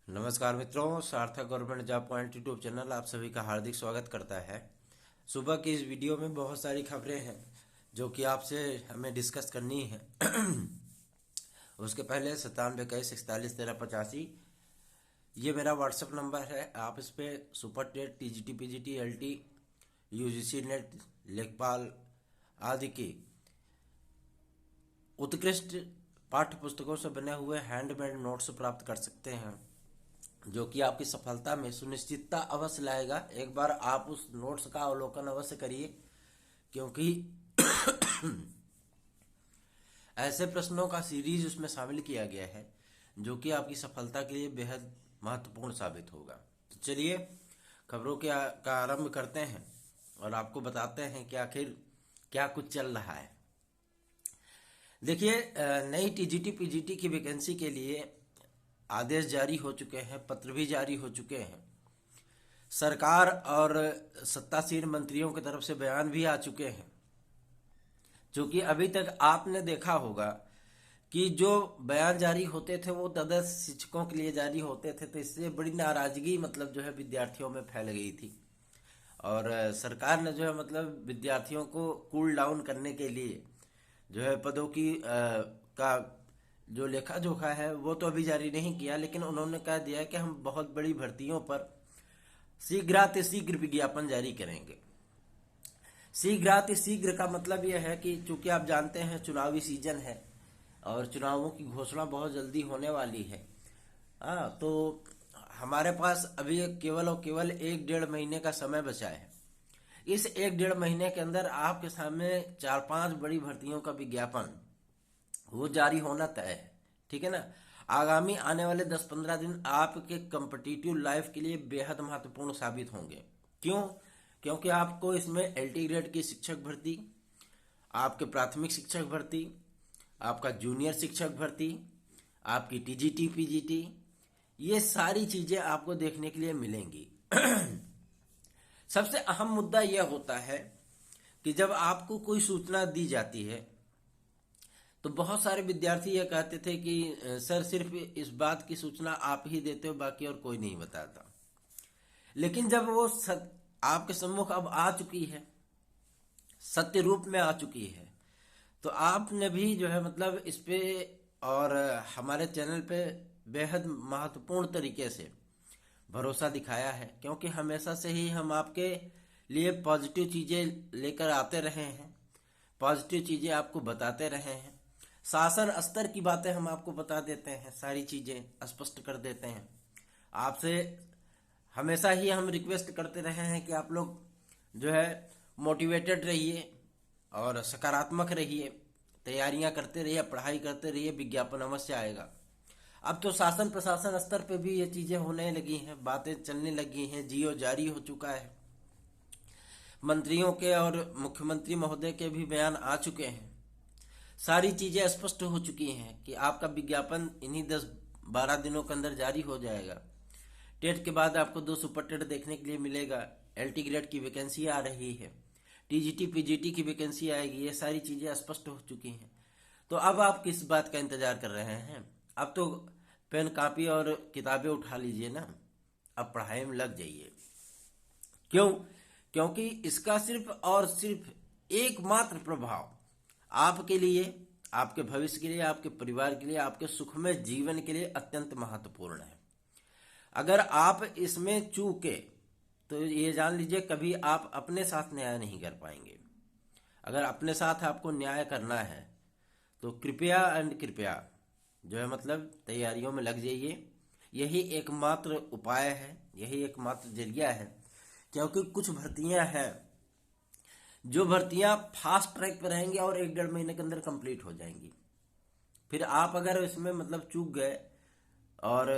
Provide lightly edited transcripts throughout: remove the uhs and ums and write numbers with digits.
नमस्कार मित्रों, सार्थक government job point YouTube channel आप सभी का हार्दिक स्वागत करता है। सुबह की इस वीडियो में बहुत सारी खबरें हैं जो कि आपसे हमें डिस्कस करनी है। उसके पहले 9721411385 ये मेरा व्हाट्सएप नंबर है। आप इस पर super TET, TGT, PGT, LT, UGC NET, लेखपाल आदि की उत्कृष्ट पाठ्य पुस्तकों से बने हुए हैंडमेड नोट्स प्राप्त कर सकते हैं, जो कि आपकी सफलता में सुनिश्चितता अवश्य लाएगा। एक बार आप उस नोट्स का अवलोकन अवश्य करिए, क्योंकि ऐसे प्रश्नों का सीरीज उसमें शामिल किया गया है जो कि आपकी सफलता के लिए बेहद महत्वपूर्ण साबित होगा। तो चलिए खबरों का आरंभ करते हैं और आपको बताते हैं कि आखिर क्या कुछ चल रहा है। देखिए, नई टीजीटी पीजीटी की वैकेंसी के लिए आदेश जारी हो चुके हैं, पत्र भी जारी हो चुके हैं। सरकार और सत्तासीन मंत्रियों की तरफ से बयान भी आ चुके हैं, जो कि अभी तक आपने देखा होगा कि जो बयान जारी होते थे वो तदर्थ शिक्षकों के लिए जारी होते थे, तो इससे बड़ी नाराजगी जो है विद्यार्थियों में फैल गई थी। और सरकार ने जो है विद्यार्थियों को कूल डाउन करने के लिए जो है पदों की का जो लेखा जोखा है वो तो अभी जारी नहीं किया, लेकिन उन्होंने कह दिया कि हम बहुत बड़ी भर्तियों पर शीघ्र विज्ञापन जारी करेंगे। शीघ्र का मतलब यह है कि चूंकि आप जानते हैं चुनावी सीजन है और चुनावों की घोषणा बहुत जल्दी होने वाली है। तो हमारे पास अभी केवल और केवल 1-1.5 महीने का समय बचा है। इस 1-1.5 महीने के अंदर आपके सामने 4-5 बड़ी भर्तियों का विज्ञापन वो जारी होना तय है, ठीक है ना। आगामी आने वाले 10-15 दिन आपके कॉम्पिटिटिव लाइफ के लिए बेहद महत्वपूर्ण साबित होंगे। क्यों? क्योंकि आपको इसमें एलटी ग्रेड की शिक्षक भर्ती, आपके प्राथमिक शिक्षक भर्ती, आपका जूनियर शिक्षक भर्ती, आपकी टीजीटी पीजीटी, ये सारी चीजें आपको देखने के लिए मिलेंगी। सबसे अहम मुद्दा यह होता है कि जब आपको कोई सूचना दी जाती है तो बहुत सारे विद्यार्थी यह कहते थे कि सर सिर्फ इस बात की सूचना आप ही देते हो, बाकी और कोई नहीं बताता। लेकिन जब वो आपके सम्मुख अब आ चुकी है, सत्य रूप में आ चुकी है, तो आपने भी जो है इस पे और हमारे चैनल पे बेहद महत्वपूर्ण तरीके से भरोसा दिखाया है, क्योंकि हमेशा से ही हम आपके लिए पॉजिटिव चीजें लेकर आते रहे हैं, पॉजिटिव चीजें आपको बताते रहे हैं। शासन स्तर की बातें हम आपको बता देते हैं, सारी चीजें स्पष्ट कर देते हैं। आपसे हमेशा ही हम रिक्वेस्ट करते रहे हैं कि आप लोग जो है मोटिवेटेड रहिए और सकारात्मक रहिए, तैयारियां करते रहिए, पढ़ाई करते रहिए, विज्ञापन अवश्य आएगा। अब तो शासन प्रशासन स्तर पे भी ये चीजें होने लगी हैं, बातें चलने लगी हैं, जियो जारी हो चुका है। मंत्रियों के और मुख्यमंत्री महोदय के भी बयान आ चुके हैं। सारी चीजें स्पष्ट हो चुकी हैं कि आपका विज्ञापन इन्हीं 10-12 दिनों के अंदर जारी हो जाएगा। टेट के बाद आपको 2 सुपर टेट देखने के लिए मिलेगा, एलटी ग्रेड की वैकेंसी आ रही है, टीजीटी पीजीटी की वैकेंसी आएगी। ये सारी चीजें स्पष्ट हो चुकी हैं। तो अब आप किस बात का इंतजार कर रहे हैं? अब तो पेन कापी और किताबें उठा लीजिए ना, अब पढ़ाई में लग जाइए। क्यों? क्योंकि इसका सिर्फ और सिर्फ एकमात्र प्रभाव आपके लिए, आपके भविष्य के लिए, आपके परिवार के लिए, आपके सुखमय जीवन के लिए अत्यंत महत्वपूर्ण है। अगर आप इसमें चूके तो ये जान लीजिए कभी आप अपने साथ न्याय नहीं कर पाएंगे। अगर अपने साथ आपको न्याय करना है तो कृपया जो है तैयारियों में लग जाइए। यही एकमात्र उपाय है, यही एकमात्र जरिया है। क्योंकि कुछ भर्तियां हैं, जो भर्तियां फास्ट ट्रैक पर रहेंगी और 1-1.5 महीने के अंदर कंप्लीट हो जाएंगी। फिर आप अगर इसमें चूक गए और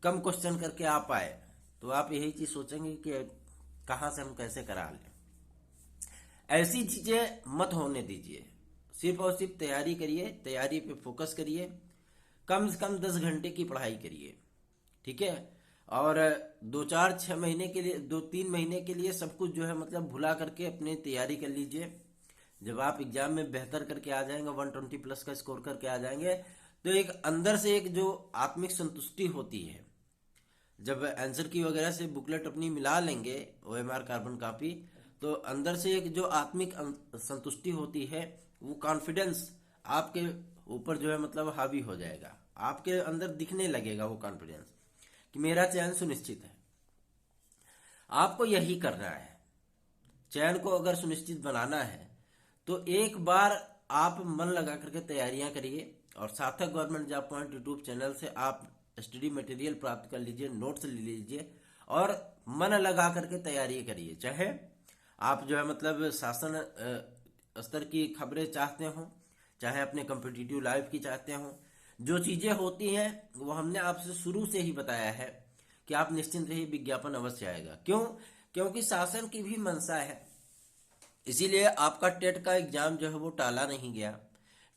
कम क्वेश्चन करके आ पाए तो आप यही चीज सोचेंगे कि कहां से हम कैसे करा लें। ऐसी चीजें मत होने दीजिए। सिर्फ और सिर्फ तैयारी करिए, तैयारी पे फोकस करिए, कम से कम 10 घंटे की पढ़ाई करिए, ठीक है। और 2-4-6 महीने के लिए, 2-3 महीने के लिए सब कुछ जो है भुला करके अपनी तैयारी कर लीजिए। जब आप एग्जाम में बेहतर करके आ जाएंगे, 120+ का स्कोर करके आ जाएंगे, तो एक अंदर से एक जो आत्मिक संतुष्टि होती है जब आंसर की वगैरह से बुकलेट अपनी मिला लेंगे OMR कार्बन कॉपी, तो अंदर से एक जो आत्मिक संतुष्टि होती है, वो कॉन्फिडेंस आपके ऊपर जो है मतलब हावी हो जाएगा, आपके अंदर दिखने लगेगा वो कॉन्फिडेंस कि मेरा चयन सुनिश्चित है। आपको यही करना है। चयन को अगर सुनिश्चित बनाना है तो एक बार आप मन लगा करके तैयारियां करिए, और सार्थक government job point YouTube channel से आप स्टडी मटेरियल प्राप्त कर लीजिए, नोट्स ले लीजिए और मन लगा करके तैयारी करिए। चाहे आप जो है मतलब शासन स्तर की खबरें चाहते हो, चाहे अपने कॉम्पिटिटिव लाइफ की चाहते हो, जो चीजें होती हैं वो हमने आपसे शुरू से ही बताया है कि आप निश्चिंत रहिए, विज्ञापन अवश्य आएगा। क्यों? क्योंकि शासन की भी मंशा है, इसीलिए आपका टेट का एग्जाम जो है वो टाला नहीं गया,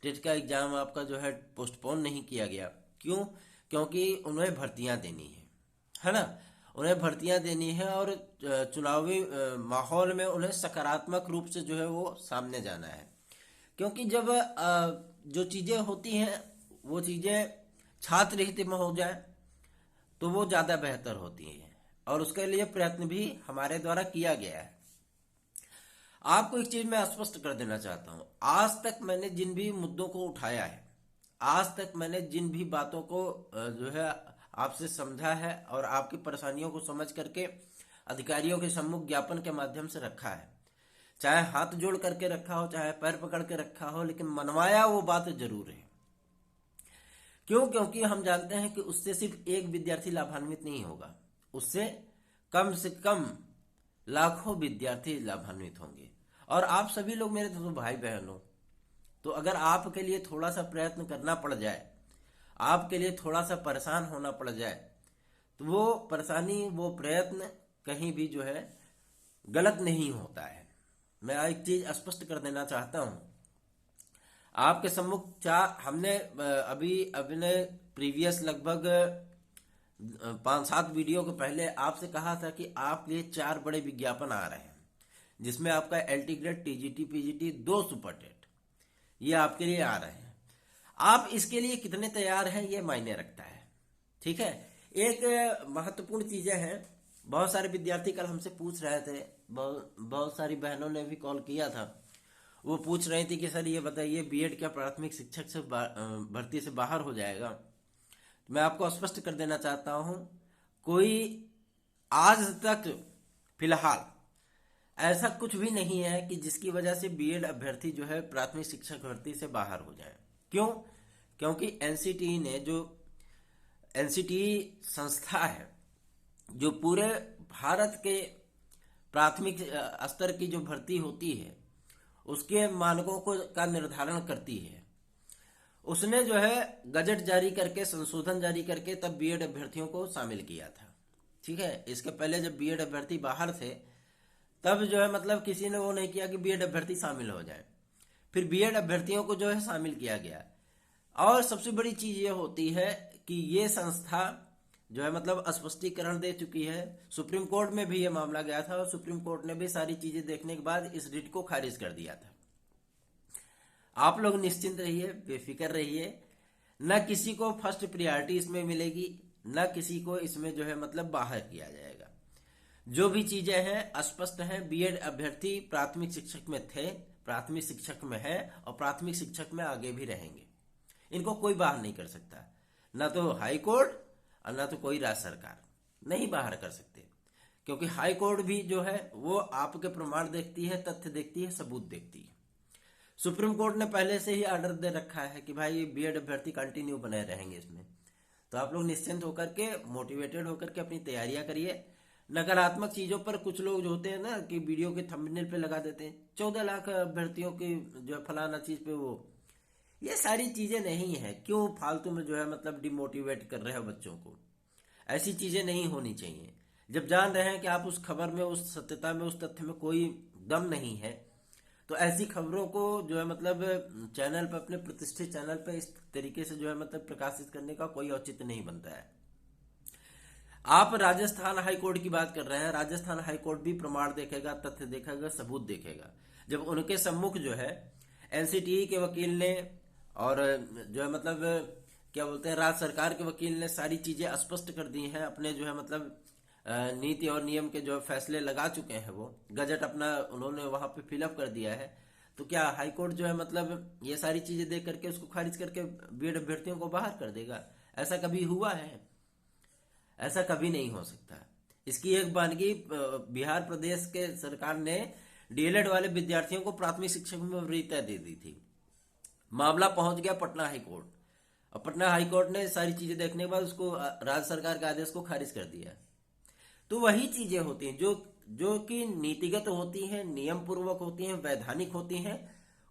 टेट का एग्जाम आपका जो है पोस्टपोन नहीं किया गया। क्यों? क्योंकि उन्हें भर्तियां देनी है ना, उन्हें भर्तियां देनी है और चुनावी माहौल में उन्हें सकारात्मक रूप से जो है वो सामने जाना है। क्योंकि जब जो चीजें होती हैं वो चीजें छात्र हित में हो जाए तो वो ज्यादा बेहतर होती हैं, और उसके लिए प्रयत्न भी हमारे द्वारा किया गया है। आपको एक चीज मैं स्पष्ट कर देना चाहता हूं, आज तक मैंने जिन भी मुद्दों को उठाया है, आज तक मैंने जिन भी बातों को जो है आपसे समझा है और आपकी परेशानियों को समझ करके अधिकारियों के सम्मुख ज्ञापन के माध्यम से रखा है, चाहे हाथ जोड़ करके रखा हो, चाहे पैर पकड़ के रखा हो, लेकिन मनवाया वो बात जरूर है। क्यों? क्योंकि हम जानते हैं कि उससे सिर्फ एक विद्यार्थी लाभान्वित नहीं होगा, उससे कम से कम लाखों विद्यार्थी लाभान्वित होंगे। और आप सभी लोग मेरे तो भाई बहन हो, तो अगर आपके लिए थोड़ा सा प्रयत्न करना पड़ जाए, आपके लिए थोड़ा सा परेशान होना पड़ जाए, तो वो परेशानी, वो प्रयत्न कहीं भी जो है गलत नहीं होता है। मैं एक चीज स्पष्ट कर देना चाहता हूं आपके सम्मुख। हमने अभी अपने प्रीवियस लगभग 5-7 वीडियो के पहले आपसे कहा था कि आपके लिए 4 बड़े विज्ञापन आ रहे हैं, जिसमें आपका LT grade, TGT, PGT, 2 super TET, ये आपके लिए आ रहे हैं। आप इसके लिए कितने तैयार हैं ये मायने रखता है, ठीक है। एक महत्वपूर्ण चीजें हैं, बहुत सारे विद्यार्थी कल हमसे पूछ रहे थे, बहुत सारी बहनों ने भी कॉल किया था, वो पूछ रही थी कि सर ये बताइए बीएड क्या प्राथमिक शिक्षक से भर्ती से बाहर हो जाएगा। मैं आपको स्पष्ट कर देना चाहता हूं, कोई आज तक फिलहाल ऐसा कुछ भी नहीं है कि जिसकी वजह से बीएड अभ्यर्थी जो है प्राथमिक शिक्षक भर्ती से बाहर हो जाए। क्यों? क्योंकि एनसीटीई ने, जो एनसीटीई संस्था है जो पूरे भारत के प्राथमिक स्तर की जो भर्ती होती है उसके मानकों को का निर्धारण करती है, उसने जो है गजट जारी करके, संशोधन जारी करके तब बीएड अभ्यर्थियों को शामिल किया था, ठीक है। इसके पहले जब बीएड अभ्यर्थी बाहर थे तब जो है मतलब किसी ने वो नहीं किया कि बीएड अभ्यर्थी शामिल हो जाए, फिर बीएड अभ्यर्थियों को जो है शामिल किया गया। और सबसे बड़ी चीज ये होती है कि ये संस्था जो है मतलब स्पष्टीकरण दे चुकी है, सुप्रीम कोर्ट में भी ये मामला गया था और सुप्रीम कोर्ट ने भी सारी चीजें देखने के बाद इस रिट को खारिज कर दिया था। आप लोग निश्चिंत रहिए, बेफिक्र रहिए, न किसी को फर्स्ट प्रायोरिटी इसमें मिलेगी, न किसी को इसमें जो है मतलब बाहर किया जाएगा। जो भी चीजें हैं स्पष्ट हैं। बीएड अभ्यर्थी प्राथमिक शिक्षक में थे, प्राथमिक शिक्षक में है और प्राथमिक शिक्षक में आगे भी रहेंगे, इनको कोई बाहर नहीं कर सकता, ना तो हाई कोर्ट और ना तो कोई राज्य सरकार नहीं बाहर कर सकते। क्योंकि हाई कोर्ट भी जो है वो आपके प्रमाण देखती है, तथ्य देखती है, सबूत देखती है। सुप्रीम कोर्ट ने पहले से ही ऑर्डर दे रखा है कि भाई बीएड अभ्यर्थी कंटिन्यू बने रहेंगे इसमें, तो आप लोग निश्चिंत होकर के, मोटिवेटेड होकर के अपनी तैयारियां करिए। नकारात्मक चीजों पर कुछ लोग जो होते हैं ना कि वीडियो के थंबनेल पे लगा देते हैं 14 लाख अभ्यर्थियों की जो फलाना चीज पे, वो ये सारी चीजें नहीं है। क्यों फालतू में जो है मतलब डिमोटिवेट कर रहे हो बच्चों को, ऐसी चीजें नहीं होनी चाहिए। जब जान रहे हैं कि आप उस खबर में, उस सत्यता में, उस तथ्य में कोई दम नहीं है, तो ऐसी खबरों को जो है मतलब चैनल पर, अपने प्रतिष्ठित चैनल पर इस तरीके से जो है मतलब प्रकाशित करने का कोई औचित्य नहीं बनता है। आप राजस्थान हाई कोर्ट की बात कर रहे हैं, राजस्थान हाई कोर्ट भी प्रमाण देखेगा, तथ्य देखेगा, सबूत देखेगा। जब उनके सम्मुख जो है एनसीटीई के वकील ने और जो है मतलब क्या बोलते हैं, राज्य सरकार के वकील ने सारी चीजें स्पष्ट कर दी हैं, अपने जो है मतलब नीति और नियम के जो फैसले लगा चुके हैं, वो गजट अपना उन्होंने वहां पे फिलअप कर दिया है। तो क्या हाईकोर्ट जो है मतलब ये सारी चीजें देख करके उसको खारिज करके बीएड अभ्यर्थियों को बाहर कर देगा? ऐसा कभी हुआ है? ऐसा कभी नहीं हो सकता। इसकी एक वानगी बिहार प्रदेश के सरकार ने डीएलएड वाले विद्यार्थियों को प्राथमिक शिक्षक में वरीयता दे दी थी। मामला पहुंच गया पटना हाईकोर्ट, और पटना हाईकोर्ट ने सारी चीजें देखने के बाद उसको राज्य सरकार के आदेश को खारिज कर दिया। तो वही चीजें होती हैं जो कि नीतिगत होती हैं, नियम पूर्वक होती हैं, वैधानिक होती हैं।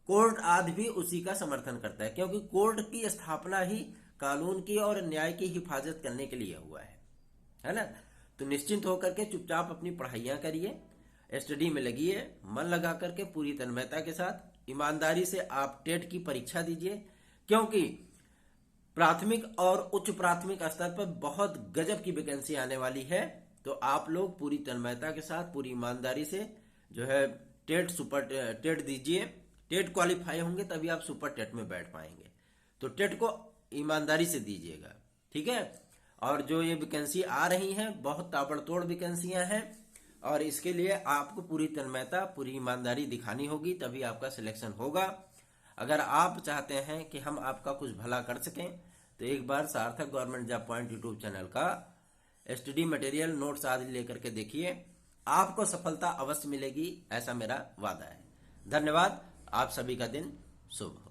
कोर्ट आज भी उसी का समर्थन करता है, क्योंकि कोर्ट की स्थापना ही कानून की और न्याय की हिफाजत करने के लिए हुआ है ना। तो निश्चिंत होकर के चुपचाप अपनी पढ़ाइयां करिए, स्टडी में लगिए, मन लगा करके पूरी तन्मयता के साथ ईमानदारी से आप टेट की परीक्षा दीजिए, क्योंकि प्राथमिक और उच्च प्राथमिक स्तर पर बहुत गजब की वैकेंसी आने वाली है। तो आप लोग पूरी तन्मयता के साथ, पूरी ईमानदारी से जो है टेट, सुपर टेट दीजिए। टेट क्वालिफाई होंगे तभी आप सुपर टेट में बैठ पाएंगे। तो टेट को ईमानदारी से दीजिएगा, ठीक है। और जो ये वैकेंसी आ रही हैं, बहुत ताबड़तोड़ वैकेंसियां हैं, और इसके लिए आपको पूरी तन्मयता, पूरी ईमानदारी दिखानी होगी, तभी आपका सिलेक्शन होगा। अगर आप चाहते हैं कि हम आपका कुछ भला कर सकें, तो एक बार सार्थक government job point YouTube channel का स्टडी मटेरियल, नोट्स आदि लेकर के देखिए, आपको सफलता अवश्य मिलेगी, ऐसा मेरा वादा है। धन्यवाद। आप सभी का दिन शुभ हो।